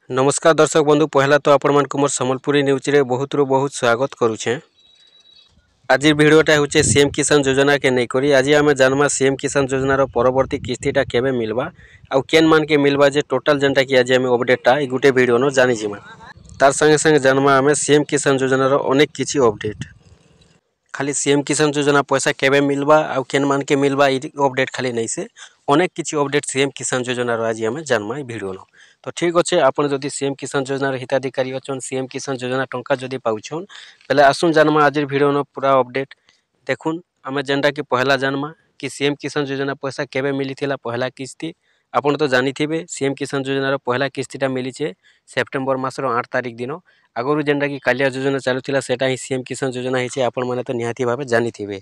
नमस्कार दर्शक बंधु पहला तो आपण मन को मोर संबलपुरी न्यूज रे बहुत रु बहुत स्वागत करूछे। आज भिडियोटा होचे सीएम किसान योजना के नहीं करी आज आम जानमा सीएम किसान योजना रो परवर्ती किस्तीटा केबे मिलबा आउ केन मान के मिलबा जे टोटल जनता की आज आम अपडेटटा ए गुटे भिडियो न जानि जिमा तार संगे संगे जानमा आम सीएम किसान योजना रो अनेक किछि अपडेट खाली सीएम किसान योजना पैसा केबे मिलबा आउ केन मान के मिलबा ई अपडेट खाली नहीं से अनेक किछि अपडेट सीएम किसान योजना रो आज आम जानमा ए भिडियो न तो ठीक अच्छे आपन जदि सीएम किसान योजना हिताधिकारी अच्छन सीएम किसान योजना टंका जदि पाउछन पहले आसुन जानमा आज भिडियो न पूरा अपडेट देखुन आम जेनटा कि पहला जानमा कि सीएम किसान योजना पैसा केबे मिली पहला किस्ती आपन तो जानी थे सीएम किसान योजना पहला किस्तीटा मिली सेप्टेम्बर मासर 8 तारिख दिन आगु जेनटा कि कालिया योजना चलुला सेटा ही सीएम किसान योजना है आपण मैंने तो निहाती भाव जानी थे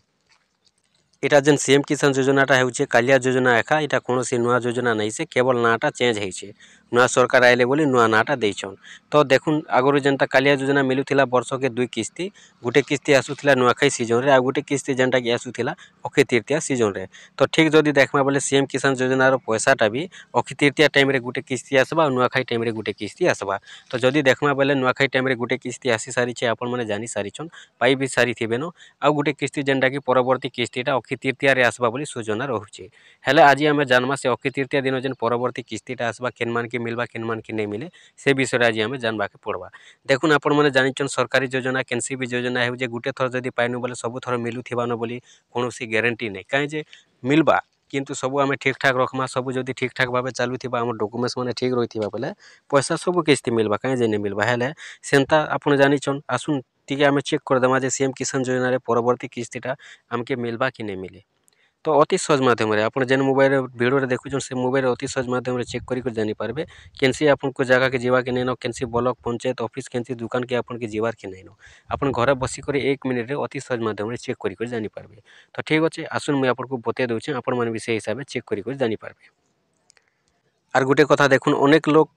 इटा जेन सीएम किसान योजनाटा होचे कालिया योजना एका इटा कौन सी नुआ योजना नहीं से केवल नाटा चेंज होइछे नुआ सरकार आइले बोली नुआ नाटा देछन तो देखुन आगुरी जेनता कालिया योजना मिलुथिला वर्ष के 2 किस्ती गुटे किस्ती आसुथिला नुआखाई सीजन रे आ गुटे किस्ती जेनटा कि आसुथिला अक्षय तृतीया सीजन रे तो ठीक जदि देखमा बोले सीएम किसान योजना रो पैसाटा भी अक्षय तृतीया टाइम रे गुटे किस्ती आसबा नुआखाई टाइम रे गुटे किस्ती आसबा तो जदि देखमा बोले नुआखाई टाइम रे गुटे किस्ती आसी सारी छे आपण माने जानी सारिछन पाई भी सारी थिबे न आ गुटे किस्ती जेनटा कि परवर्ती किस्तीटा अक्षय तृतीया रे आसबा बोली सूचना रहुचे हेले आज आम जानमा से अक्षय तृतीया दिन जेन परवर्ती किस्तीटा आसबा केन मान के मिलबा केन मान के नहीं मिले से विषय आज आम जानबा के पड़वा देखुन आपण माने जानिछन सरकारी योजना केनसी भी योजना है जे गुटे थर जदि पाइनु बोले सब थर मिलुथिबा न बोली कोनोसी ग्यारंटी नहीं काहे जे मिलबा किंतु सब आम ठीक ठाक रखमा सब जदि ठीक ठाक भाव चलुथिबा आम डॉक्यूमेंट्स माने ठीक रहिथिबा बोले पैसा सब किस्ती मिलबा काहे जे नहीं मिलबा हेले सेंता आपण जानिछन आसुन टिके आम चेक कर देमा जे सीएम किसान योजना रे परवर्ती किस्तीटा आमके मिलबा कि नहीं मिले तो अति सहज माध्यम आप जेन मोबाइल भिडियो देखुन से मोबाइल अति सहज माध्यम चेक कर जानी पारबे केनसी आपन को जगह के जीवा के नहीं न केनसी ब्लॉक पंचायत ऑफिस केनसी दुकान के आपन के जीवार के नहीं न आपन घर बसी कर 1 मिनिट रे अति सहज माध्यम चेक कर जानी पारबे तो ठीक अच्छे आसुन मुझे आपन को बते दूचे आपण मन भी से हिसाब से चेक कर जानी पारबे आर गुटे कथा देखुन अनेक लोग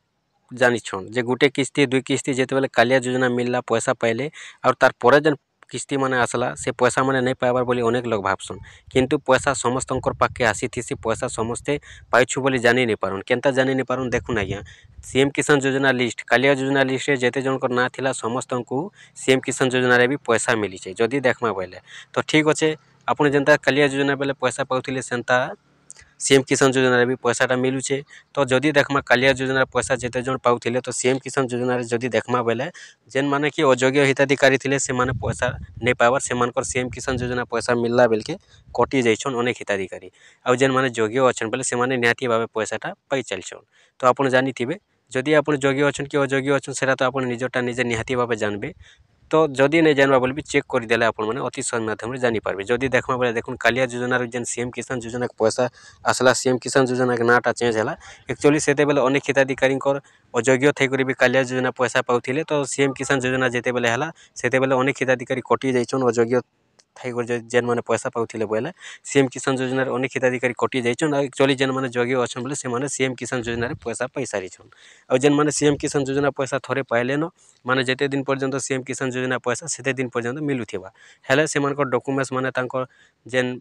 जानिछन जे गुटे किस्ती 2 किस्ती जेते बेले कालिया योजना मिलला पैसा पाइले और तार परे जेन किस्ती माने आसला से पैसा माने नहीं पाइबार बोली अनेक लोग भाबसन किंतु पैसा समस्तंकर पाखे आसी पैसा समस्ते पाइछु बोली जानी नहीं पारुन केनता जानी नहीं पारुन देखुन आज्ञा सीएम किसान योजना लिस्ट कालिया योजना लिस्ट रे जेते जनकर ना थिला समस्तंकु सीएम किसान योजना रे भी पैसा मिली छे जदी देखमा बोले तो ठीक अच्छे आपण जेनता कालिया योजना बेले पैसा पाउथिले सेंता सीएम किसान योजना भी पैसाटा मिलुचे तो जदि देखमा कालिया योजना पैसा जेते जन पाउथिले तो सीएम किसान योजना जदि देखमा बेले जेन माने कि अयोग्य हिताधिकारी थिले से माने पैसा नहीं पावर से मानकर सीएम किसान योजना पैसा मिलला बेल के कटि जाइछन अनेक हिताधिकारी आ जेन माने योग्य अछन बेले से माने निहाती भाबे पैसाटा पाई चलछन तो आपण जानी थिबे जदि आपण योग्य अछन कि अयोग्य अछन सेटा तो आपण निजटा निजे निहाती भाबे जानबे तो जदि नहीं जानवा बोले भी चेक करदेले आपण मैंने अति सहज माध्यम जानी पारबे जदि देखमा बोले देखुन कालिया योजना जेन सीएम किसान योजना के पैसा आसला सीएम किसान योजना के नाटा चेंज है एक्चुअली से बेले अनेक हिताधिकारी अयोग्य थी भी कालिया योजना पैसा पाउथिले तो सीएम किसान योजना जेते बेले है से बेले अनेक हिताधिकारी कटि जाइछन अयोग्य थी जेन मैंने पैसा पाउथिले बोले सीएम किसान योजना अनेक हिताधिकारी कटि जाइछन एक्चुअली जेन मैंने योग्य अच्छन बोले से माने सीएम किसान योजना पैसा पाई सारिछन आ जेन मैंने सीएम किसान योजना पैसा थरे पाइले न माने जेते दिन पर्यंत सीएम किसान योजना पैसा सेते दिन पर्यंत मिलुथिबा हेले से मानकर डॉक्यूमेंट्स माने तांकर जेन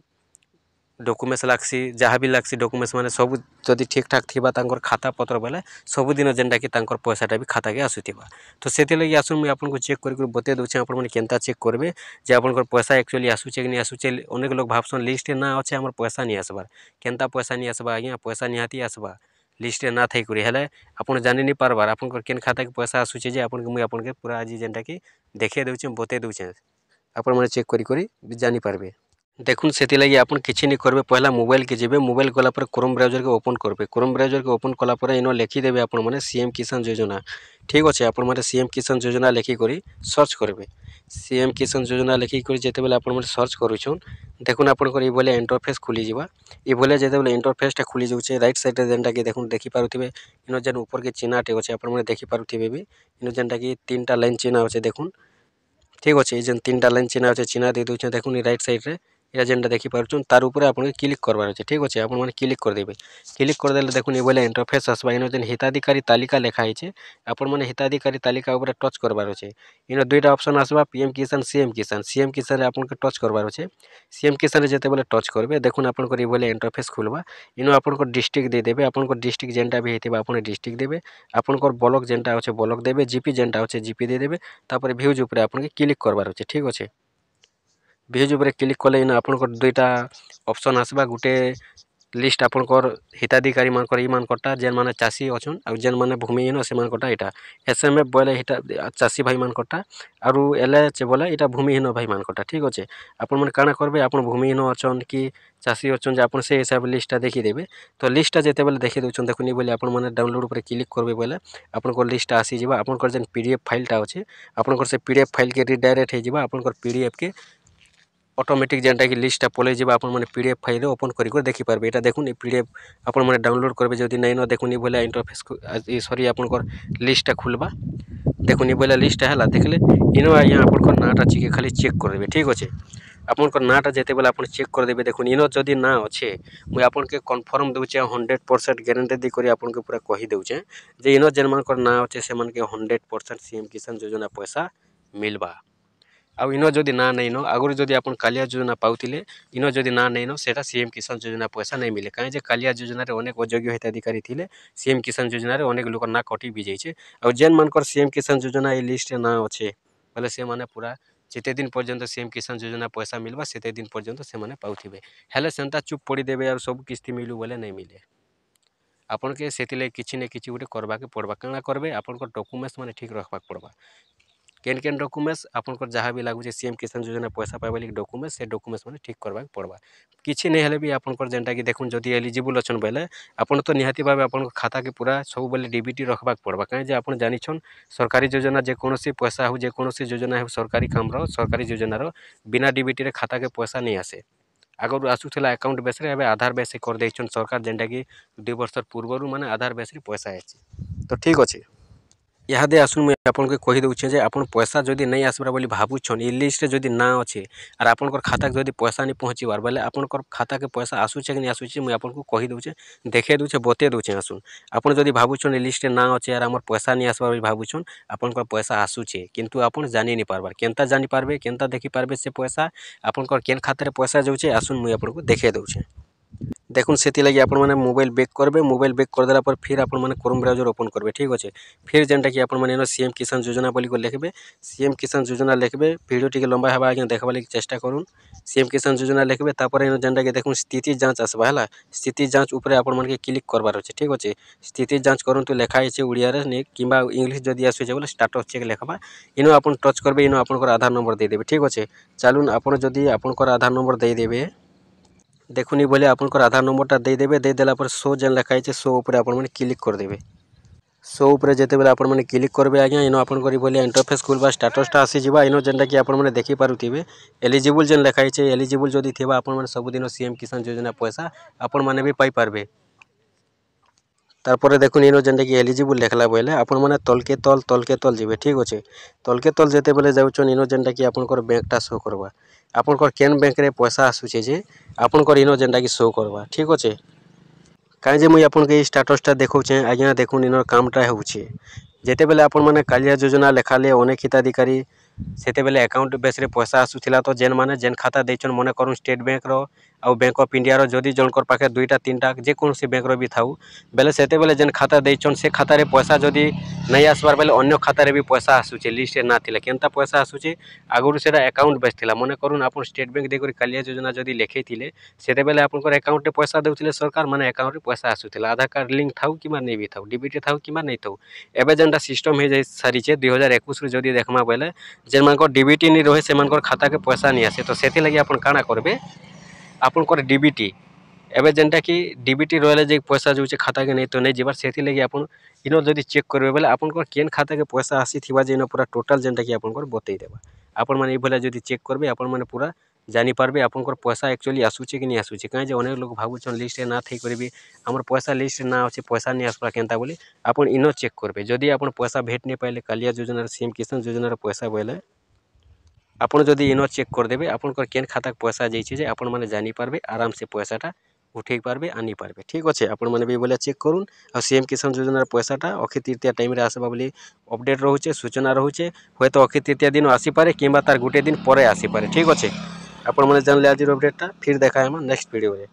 डॉक्यूमेंट्स लागसी जहाँ भी लागसी डॉक्यूमेंट्स माने सब जदि ठीक ठाक थिबा तांकर खाता पत्र बोले सब दिन जेनटा कि तांकर पैसाटा भी खाता के आसुथिबा तो सेते लगी आसुन मैं आपन को चेक कर बते दोछे आपण माने केनता चेक करबे जे आपनकर पैसा एक्चुअली आसुचे कि नहीं आसुचे अनेक लोग भाबसन लिस्ट ना अच्छे हमर पैसा नहीं आसबार केनता पैसा नहीं आसबा आज्ञा पैसा निहाती आसबा लिस्ट ना थई करी हेले आपण जानि नहीं पारबार आपनकर केन खाता के पैसा आसुचे जे आपन मुई आपन के पूरा आज जेनटा कि देखे दोछे बते दोछे आपण माने चेक करी जानी पारबे देखुन से लगी आपन किसी नहीं करेंगे पहला मोबाइल के जीवे मोबाइल गलापर क्रोम ब्राउजर के ओपन करेंगे क्रोम ब्राउजर के ओपन कलापर इन लिखिदेवे आपण मैंने सीएम किसान योजना ठीक अच्छे आपण मैंने सीएम किसान योजना लिखिक सर्च करेंगे सीएम किसान योजना लिखिक जिते बेले आप सर्च करुन देखुन आपंकर ये इंटरफेस खुली जावा ये जिते बेले इंटरफेसटा खुली जाऊे रईट साइड जेनटा कि देखुन देखिपारे इन जेन ऊपर के चिन्हटे अच्छे आपने देखिपारे भी इन जेनटा कि 3टा लाइन चिन्ह अच्छे देखुन ठीक अच्छे जेन 3टा लाइन चिन्ह अच्छे चिन्ह दे दूचे देखुन रईट साइड रे या जेनटा देखि पारुछन तार ऊपर आपन क्लिक करबार अछि ठीक अछि आपन माने क्लिक कर देबे क्लिक कर देले देखुन ए बोले इंटरफेस आसबा इनो जेन हिताधिकारी तालिका लेखा आइछे आपन माने हिताधिकारी तालिका ऊपर टच करबार अछि इनो दुईटा ऑप्शन आसबा पीएम किसान सीएम किसान रे आपन के टच करबार अछि सीएम किसान रे जेते बोले टच करबे देखुन आपन को ए बोले इंटरफेस खुलबा इनो आपन को डिस्ट्रिक्ट दे देबे आपन को डिस्ट्रिक्ट जेनटा भी हेतिबा आपन डिस्ट्रिक्ट देबे आपन को ब्लॉक जेनटा अछि ब्लॉक देबे जीपी जेनटा अछि जीपी दे देबे तापर व्यूज ऊपर आपन के क्लिक करबार अछि ठीक अछि व्यूज ऊपर क्लिक कले इनो आपन को दुईटा ऑप्शन आसबा गुटे लिस्ट आपनकर हिताधिकारी मानकर ई मानकटा जेन माने चासी अछन आ जेन माने भूमिहीन से मानकटा एटा एसएमएफ बोले हिता चासी भाई मानकटा आरु एलएच बोले एटा भूमिहीन भाई मानकटा ठीक अछि आपन मन काना करबे आपन भूमिहीन अछन कि चासी अछन जे आपन से हिसाब लिस्टटा देखि देबे तो लिस्टटा जेते बेले देखि दउछन देखुनी बोले आपन माने डाउनलोड ऊपर क्लिक करबे बोले आपन को लिस्ट आसी जिबा आपन कर जेन पीडीएफ फाइलटा अछि आपन कर से पीडीएफ फाइल के रिडायरेक्ट हे जिबा आपन कर पीडीएफ के ऑटोमेटिक जेनटा कि लिस्टटा पले जिबा आपन माने पीडीएफ फाइल रे ओपन करि को देखि पारबे एटा देखुन ए पीडीएफ आपन माने डाउनलोड करबे जदि नै न देखुनी बोले इंटरफेस ई सॉरी आपन कर लिस्टटा खुलबा देखुनी बोले लिस्ट हैला देखले इनो आया आपन को नाटा चिके खाली चेक कर देबे ठीक अछि आपन को नाटा जेते बेले आपन चेक कर देबे देखुन इनो जदि ना अच्छे मुई आपन के कन्फर्म दउचे 100% गारंटी दे करी आपन के पूरा कहि दउचे जे इनो जेन मान कर ना अच्छे से मन के 100% सीएम किसान योजना पैसा मिलबा आ इनो जदि ना नै न आगुर जदि आपन कालिया योजना पाउतिले इनो जदि ना नै न सेटा सीएम किसान योजना पैसा नै मिले काहे जे कालिया योजना रे अनेक अयोग्य हिताधिकारी थिले सीएम किसान योजना रे अनेक लोक ना कटि भी जाइछे आ जेन मानकर सीएम किसान योजना ए लिस्ट रे ना अच्छे बोले से माने पूरा जेते दिन पर्यंत सीएम किसान योजना पैसा मिलबा सेते दिन पर्यंत से माने पाउथिबे हेले सेंता चुप पड़ी देबे और सब किस्ती मिलू बोले नै मिले आपन के सेतिले किछि ने किछि उठे करबा के पड़बा काना करबे आपन को डॉक्यूमेंट्स माने ठीक रखबा पड़बा केन केन डॉक्यूमेंट्स आपन को जहाँ भी लागू जे सीएम किसान योजना पैसा पाइबा लगी डॉक्यूमेंट्स से डॉक्यूमेंट्स माने ठीक करबा पड़बा किछि नै हेले भी आपन को जेनटा कि देखुन जदि एलिजिबल अछन बेले आपन तो निहाती भाबे आपन खाता के पूरा सब बेले डीबीटी रखबा पड़बा काहे जे आपन जानि छन सरकारी योजना जे कोनोसी पैसा हो जे कोनोसी योजना हो सरकारी काम रो सरकारी योजना रो बिना डीबीटी रे खाता के पैसा नै आसे आगु आसुथिला अकाउंट बेस रे एबे आधार बेस कर दैछन सरकार जेनटा कि 2 वर्ष पूर्वरु माने आधार बेस रे पैसा आछि तो ठीक अछि इहादे आसुन मुई आपन के कहि दउछे जे आपन पैसा जदि नै आसबरा बोली भाबुछन ई लिस्ट रे जदि ना अछि आर आपन कर खाता के जदि पैसा नै पहुंचीबार बेले आपन कर खाता के पैसा आसुछे कि नै आसुछे मुई आपन को कहि दउछे देखे दउछे बते दउछे आसुन आपन जदि भाबुछन ई लिस्ट रे ना अछि आर हमर पैसा नै आसबा बोली भाबुछन आपन कर पैसा आसुछे किंतु आपन जानि नै पारबार केनता जानि पारबे केनता देखि पारबे से पैसा आपन कर केन खाता रे पैसा जाउछे आसुन मुई आपन को देखे दउछे देखुन सेति लगी आपन माने मोबाइल बैक करबे मोबाइल बैक कर देला पर फिर आपन माने क्रोम ब्राउज़र ओपन करबे ठीक अछि फिर जेनटा कि आपन माने सीएम किसान योजना बोली को लिखबे सीएम किसान योजना लिखबे वीडियो टिके लंबा हेबा आज्ञा देखबा लगी चेष्टा करूँ सीएम किसान योजना लिखबे तापर एनो जेनटा कि देखुन स्थिति जांच आसबा हला स्थिति जांच ऊपर आपन मन के क्लिक करबार अछि ठीक अछि स्थिति जांच करंतु लेखा अछि उड़िया रे ने किबा इंग्लिश जदि आसुचे बोले स्टेटस चेक लिखबा इनो आपन टच करबे इनो आपन को आधार नंबर दे देबे ठीक अछि चालुन आपन जदि आपन को आधार नंबर दे देबे देखुनी बोले आपन को आधार नंबरटा दे देबे दे देला पर शो जेन लिखा अछि शो ऊपर आपन माने क्लिक कर देबे शो ऊपर जेते बेले आपन माने क्लिक करबे आज्ञा इनो आपन करी बोले इंटरफेस खुलबा स्टेटसटा आसी जिबा इनो जेनटा कि आपन माने देखि पारुथिबे एलिजिबल जेन लिखा अछि एलिजिबल जदि थिबा आपन माने सब दिन सीएम किसान योजना पैसा आपन माने भी पाई पारबे तारपरे देखुन इनो जेनटा कि एलिजिबल लेखला बोले आपन माने तल के तल जिबे ठीक अछि तल के तल जेते बेले जाउछन इनो जेनटा कि आपन कर बैंकटा शो करबा आपन कर केन बैंक रे पैसा आसुचे जे आपन कर इनो जेनटा कि शो करबा ठीक अछि काहे जे मुई आपन के स्टेटसटा देखौछे आज्ञा देखुन इनर कामटा होउछे जेते बेले आपन माने कालिया योजना लेखाले अनेक हिताधिकारी सेते बेले अकाउंट बेस रे पैसा आसुथिला तो जेन माने जेन खाता दैछन मने करू स्टेट बैंक रो आ बैंक ऑफ इंडिया रो जदि जनकर पाखे दुईटा तीनटा जे कोनोसी बैंक रो भी थाउ बेले सेते बेले जेन खाता दैछन से खाता रे पैसा जदि नै आसबार बेले अन्य खाता रे भी पैसा आसुचे लिस्ट रे ना थिले केनता पैसा आसुचे आगुरु सेटा अकाउंट बेस थिला मने करून आपन स्टेट बैंक देकरी कालिया योजना जदि लेखैथिले सेते बेले आपन कर अकाउंट रे पैसा देउथिले सरकार माने अकाउंट रे पैसा आसुथिला आधार कार्ड लिंक थाउ किबा नै भी थाउ डीबीटी थाउ किबा नै थाउ एबे जेनटा सिस्टम हे जाय सारिचे 2021 रे जदि देखमा बेले जेन मानकर डीबीटी नि रहे से मानकर खाता के पैसा नै आसे तो सेति लगी आपन काना करबे आपन कर डीबीटी एबे जेनटा कि डीबीटी रहले जे पैसा जोचे खाता के नै तो नै जिबार सेति लगी आपन इनो जदि चेक करबे बेले आपन कर केन खाता के पैसा आसी थिबा जे इनो पूरा टोटल जेनटा कि आपन कर बतै देबा आपन माने ई भले जदि चेक करबे आपन माने पूरा जानि पारबे आपन कर पैसा एक्चुअली आसुचे कि नै आसुचे काहे जे अनेक लोग भाबुछन लिस्ट रे ना थई करबी हमर पैसा लिस्ट रे ना अछि पैसा नै आसबा केनता बोली आपन इनो चेक करबे जदि आपन पैसा भेट नै पाइले कालिया योजना रे सीएम किसान योजना रे पैसा बोले ଆପଣ ଯଦି ଇନ ଚେକ୍ କରିଦେବେ ଆପଣଙ୍କର କେନ୍ ଖାତାକୁ ପଇସା ଯାଇଛି ଯେ ଆପଣମାନେ ଜାଣିପାରିବେ ଆରାମସେ ପଇସାଟା ଉଠେଇ ପାରବେ ଆନିପାରବେ। ଠିକ୍ ଅଛେ ଆପଣମାନେ ବି ବୋଲେ ଚେକ୍ କରୁନ୍। ଆଉ ସିଏମ୍ କିଷାନ ଯୋଜନାର ପଇସାଟା ଅକ୍ଷୟ ତୃତୀୟା ଟାଇମ୍ରେ ଆସବା ବୋଲି ଅପଡ଼େଟ୍ ରହୁଛେ ସୂଚନା ରହୁଛେ। ହୁଏତ ଅକ୍ଷୟ ତୃତୀୟା ଦିନ ଆସିପାରେ କିମ୍ବା ତାର ଗୋଟେ ଦିନ ପରେ ଆସିପାରେ। ଠିକ୍ ଅଛେ ଆପଣମାନେ ଜାଣିଲେ ଆଜିର ଅପଡ଼େଟ୍ଟା। ଫିର୍ ଦେଖା ହେମା ନେକ୍ସଟ ଭିଡ଼ିଓରେ।